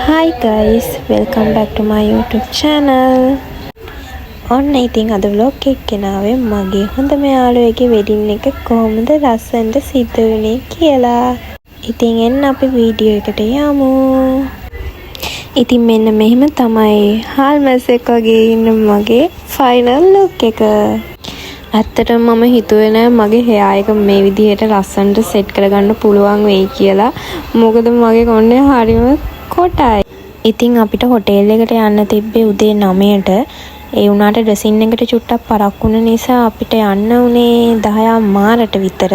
Hi guys, welcome back to my YouTube channel. ඔන්න ඉතින් අද vlog එක ගෙනාවේ මගේ හොඳම යාළුවෙක්ගේ වෙඩින් එක කොහොමද ලස්සනට සිද්ධ වුනේ කියලා. ඉතින් එන්න අපි වීඩියෝ එකට යමු. ඉතින් මෙන්න මෙහෙම තමයි හාල්මැස්සෙක් වගේ ඉන්න මගේ ෆයිනල් ලුක් එක. ඇත්තටම මම හිතුවේ නෑ මගේ hair එක මේ විදිහට ලස්සනට සෙට් කරගන්න පුළුවන් වෙයි කියලා. මොකද මගේ කොණ්ඩේ හරියම කොටයි. ඉතින් අපිට හොටෙල් එකට යන්න තිබ්බේ උදේ 9ට. ඒ වුණාට ඩ්‍රෙසින් එකට චුට්ටක් පරක් වුණ නිසා අපිට යන්න උනේ 10 මාරට විතර.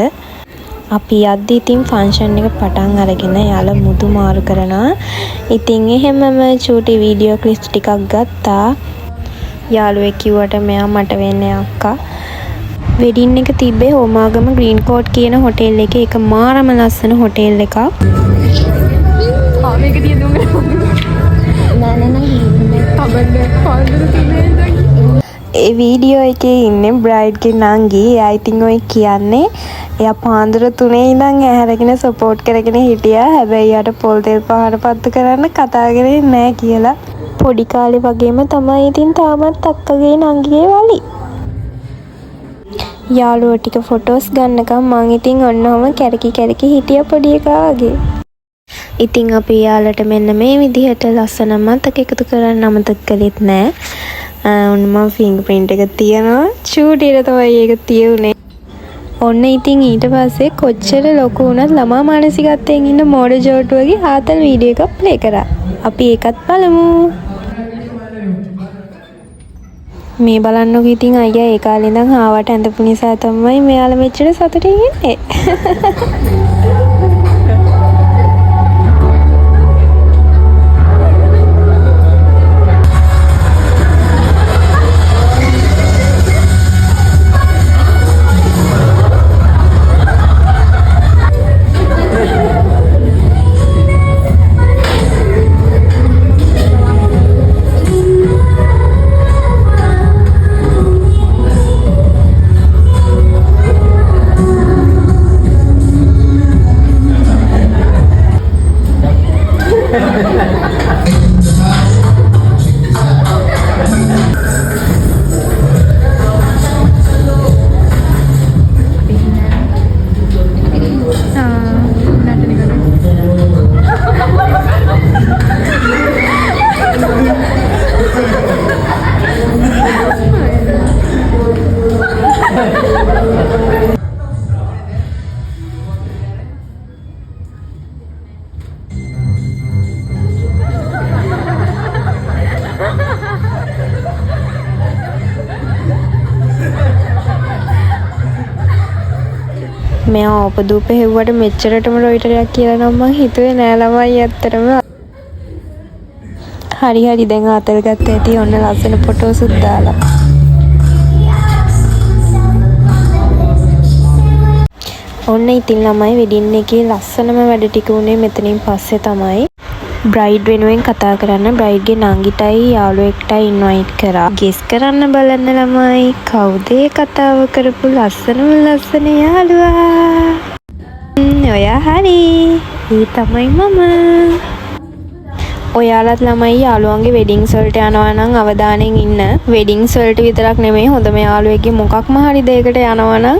අපි යද්දි ඉතින් ෆන්ක්ෂන් එක පටන් අරගෙන යාළ මුදු මාරු කරනවා. ඉතින් එහෙමම චූටි වීඩියෝ ක්ලිප්ස් ටිකක් ගත්තා. යාළුවෙක් කිව්වට මෙයා මට වෙන්නේ අක්කා. වෙඩින් එක තිබ්බේ හෝමාගම ග්‍රීන් කෝට් කියන හොටෙල් එකේ. ඒක මාරම ලස්සන හොටෙල් එකක්. මේක දිය දුන්නේ ඒ වීඩියෝ එකේ ඉන්නේ බ්‍රයිඩ්ගේ නංගි. එයා ඉතින් ඔය කියන්නේ එයා පාන්දර 3 ඉඳන් ඇහැරගෙන සපෝට් කරගෙන හිටියා. හැබැයි යාට පොල් තෙල් පහර පත්තු කරන්න කතා කරේ නැහැ කියලා. පොඩි කාලේ වගේම තමයි ඉතින් තාමත් අක්කගේ නංගිගේ වලි. යාළුවෝ ටික ෆොටෝස් ගන්නකම් මං ඉතින් ඔන්නෝම කැරකි හිටියා පොඩි එකා වගේ. ඉතින් අපි යාළුවට මෙන්න මේ විදිහට ලස්සන මතක එකතු කරන්න අමතක කළෙත් නෑ. ඔන්න මම ෆින්ගර් ප්‍රින්ට් එක තියනවා. චූටියට තමයි ඒක තියුනේ. ඔන්න ඉතින් ඊට පස්සේ කොච්චර ලොකු වුණත් ළමා මානසිකත්වයෙන් ඉන්න මෝඩ ජෝට් වගේ ආතල් වීඩියෝ එකක් ප්ලේ කරා. අපි ඒකත් බලමු. මේ බලන්නකො ඉතින් අයියා ඒ කාලේ ඉඳන් ආවට ඇඳපු නිසා තමයි මෙයාලා මෙච්චර සතුටින් ඉන්නේ. මෙයා ඔපදූප හෙව්වට මෙච්චරටම රොයිටරයක් කියලා නම් මං හිතුවේ නෑ ළමයි ඇත්තටම. හරි දැන් ආතල් ගත්ත ඇති. ඔන්න ලස්සන ෆොටෝස් උත් දාලා. ඔන්න ඉතින් ළමයි වෙඩින් එකේ ලස්සනම වැඩ ටික උනේ මෙතනින් පස්සේ තමයි. බ්‍රයිඩ් වෙනුවෙන් කතා කරන්න බ්‍රයිඩ්ගේ නංගිටයි යාළුවෙක්ටයි ඉන්වයිට් කරා. ගෙස් කරන්න බලන්න ළමයි කවුද කතාව කරපු ලස්සන යාළුවා? ඔයා හරි. ඒ තමයි මම. ඔයාලත් ළමයි යාළුවන්ගේ වෙඩින්ග්ස් වලට යනවා නම් අවදානෙන් ඉන්න. වෙඩින්ග්ස් වලට විතරක් නෙමෙයි හොඳම යාළුවෙක්ගේ මොකක්ම හරි දෙයකට යනවා නම්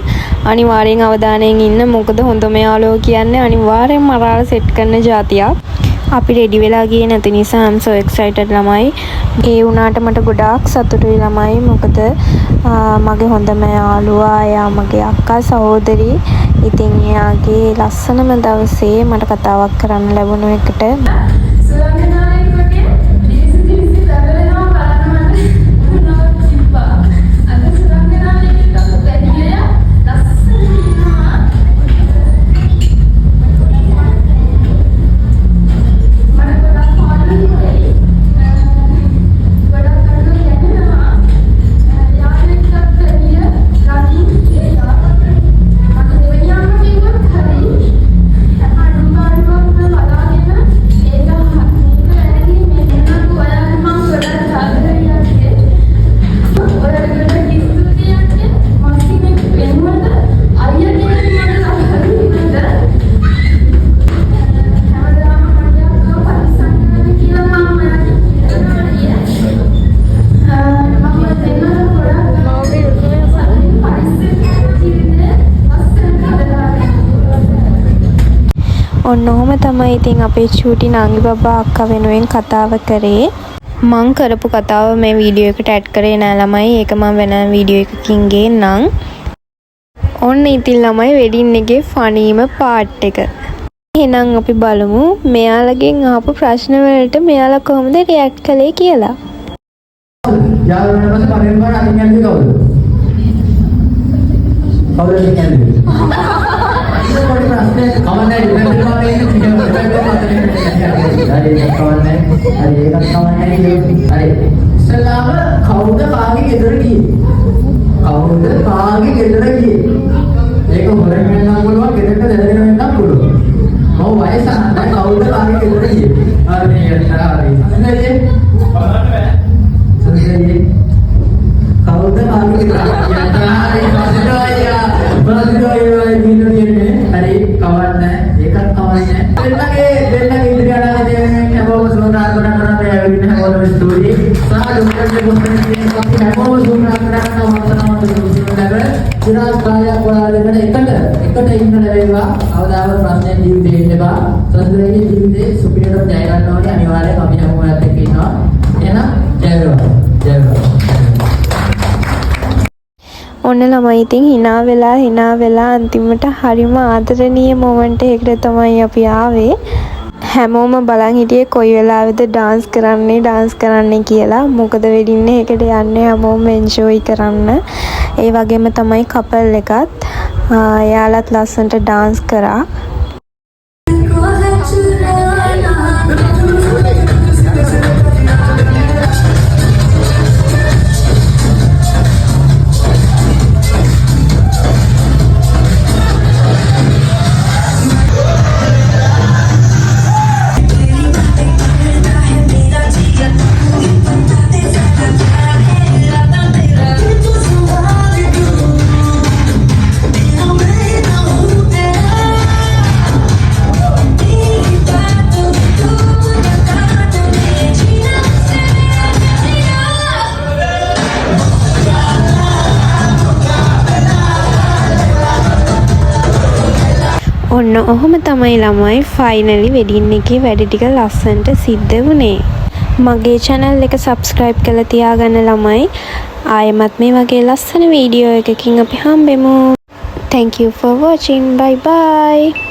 අනිවාර්යෙන් අවදානෙන් ඉන්න. මොකද හොඳම යාළුවෝ කියන්නේ අනිවාර්යෙන්ම අරාල සෙට් කරන જાතියක්. අපි රෙඩි වෙලා ගියේ නැති නිසා I'm so excited ළමයි. ඒ වුණාට මට ගොඩාක් සතුටුයි ළමයි. මොකද මගේ හොඳම යාළුවා එයා මගේ අක්කා සහෝදරි. ඉතින් එයාගේ ලස්සනම දවසේ මට කතාවක් කරන්න ලැබුණ එකට ඒක ඔන්න ඔහොම තමයි ඉතින් අපේ චූටි නාගි බබා අක්කා වෙනුවෙන් කතාව කරේ. මං කරපු කතාව මේ වීඩියෝ එකට ඇඩ් කරේ නෑ ළමයි. ඒක මම වෙන වීඩියෝ එකකින් ගේන්නම්. ඔන්න ඉතින් ළමයි වෙඩින් එකේ ෆනීම පාර්ට් එක. එහෙනම් අපි බලමු මෙයාලගෙන් අහපු ප්‍රශ්න වලට මෙයාලා කොහොමද රියැක්ට් කළේ කියලා. යාළුවනේ පස්සේ පරිණාම අදින් යන්නේ කවුද? කවුද කියන්නේ? ඒක පොඩි ප්‍රශ්නයක් කවන්නේ ඉතින් කවන්නේ හරි ඉස්සලාම කවුද කාගේ ගෙදර ගියේ? කවුද කාගේ ගෙදර ගියේ? ඒක හොරෙන් වෙන්නත් පුළුවන් ගෙදරට දැනගෙන වෙන්නත් පුළුවන්. ඔව් වයස නැහැ කවුද කාගේ ගෙදර ගියේ? හරි හරි. හරි. සුන්දරී කවුද කාගේ ගෙදර ගියේ? හරි කවන්නේ ඒකත් කවන්නේ දෙන්නගේ ඉදිරියට හැමෝම සෝනා කරන්නේ වෙන හැමෝම ස්ටෝරි සහ ඩොක්ටර්ගේ පොස්ටරේ අපි හැමෝම සෝනා කරනවා ඉරාස් කාලයක් වලාගෙන එකට ඉන්න ලැබෙනවා අවදාව ප්‍රශ්න ජීවිතේ ඉන්නවා සඳරේ ජීවිතේ සුපිරියට ජය ගන්න ඕනේ අනිවාර්යයෙන් අපි හැමෝම එක්ක ඉන්නවා එහෙනම් ජය වේවා ඔන්න ළමයි ඉතින් hina වෙලා අන්තිමට හරිම ආදරණීය මොමන්ට් එකකට තමයි අපි ආවේ. හැමෝම බලන් හිටියේ කොයි වෙලාවෙද ඩාන්ස් කරන්නේ කියලා. මොකද වෙඩින් එකකට යන්නේ හැමෝම එන්ජොයි කරන්න. ඒ වගේම තමයි කපල් එකත්. එයාලත් ලස්සනට ඩාන්ස් කරා. ඔන්න ඔහොම තමයි ළමයි ෆයිනලි වෙඩින් එකේ වැඩ ටික ලස්සනට සිද්ධ වුණේ. මගේ channel එක subscribe කරලා තියාගන්න ළමයි. ආයෙමත් මේ වගේ ලස්සන වීඩියෝ එකකින් අපි හම්බෙමු. Thank you for watching. Bye bye.